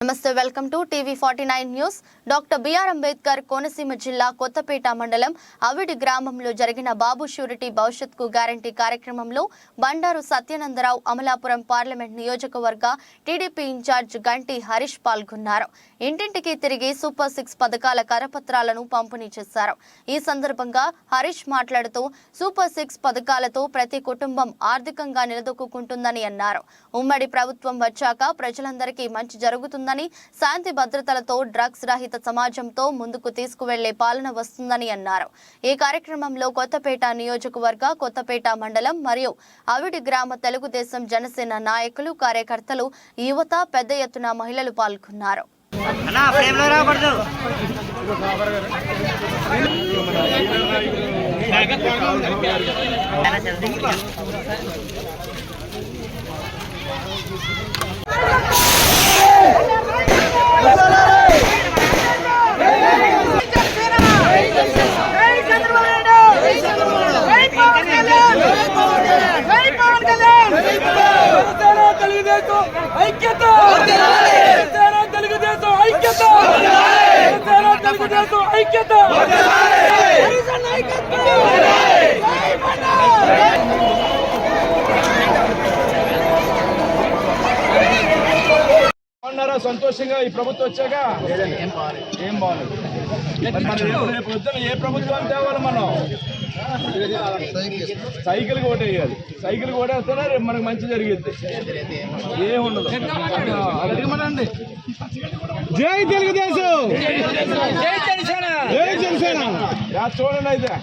నమస్తే welcome to TV 49 news. Doctor B R Ambedkar Konaseema జిల్లా కొత్తపేట మండలం అవిడి గ్రామంలో జరిగిన బాబు ష్యూరిటీ భవిష్యత్కు గ్యారంటీ కార్యక్రమంలో బండారు సత్యానందరావు అమలాపురం పార్లమెంట్ నియోజకవర్గ టీడీపీ ఇన్ఛార్జ్ గంటి హరీష్ పాల్గొన్నారు. ఇంటింటికి తిరిగి సూపర్ 6 పథకాల కరపత్రాలను పంపిణీ చేశారు. ఈ సందర్భంగా హరీష్ మాట్లాడుతూ సూపర్ 6 పథకాలతో ప్రతి కుటుంబం ఆర్థికంగా నిలదొక్కుంటుందని అన్నారు. ఉమ్మడి ప్రభుత్వం వచ్చాక ప్రజలందరికీ మంచి జరుగుతుంది, శాంతి భద్రతలతో డ్రగ్స్ రహిత సమాజంతో ముందుకు తీసుకువెళ్లే పాలన వస్తుందని అన్నారు. ఈ కార్యక్రమంలో కొత్తపేట నియోజకవర్గ కొత్తపేట మండలం మరియు అవిడి గ్రామ తెలుగుదేశం జనసేన నాయకులు, కార్యకర్తలు, యువత, పెద్ద ఎత్తున మహిళలు పాల్గొన్నారు. సంతోషంగా ఈ ప్రభుత్వం వచ్చాక ఏం బాగుంది. రేపు ఏ ప్రభుత్వం తేవాలి? మనం సైకిల్ ఓటు వేయాలి. సైకిల్ ఓటేస్తేనే రేపు మనకు మంచి జరిగింది. ఏం ఉండదు. అడగమనండి. జై తెలుగుదేశం, జై జనసేన, జై జనసేన. చూడండి అయితే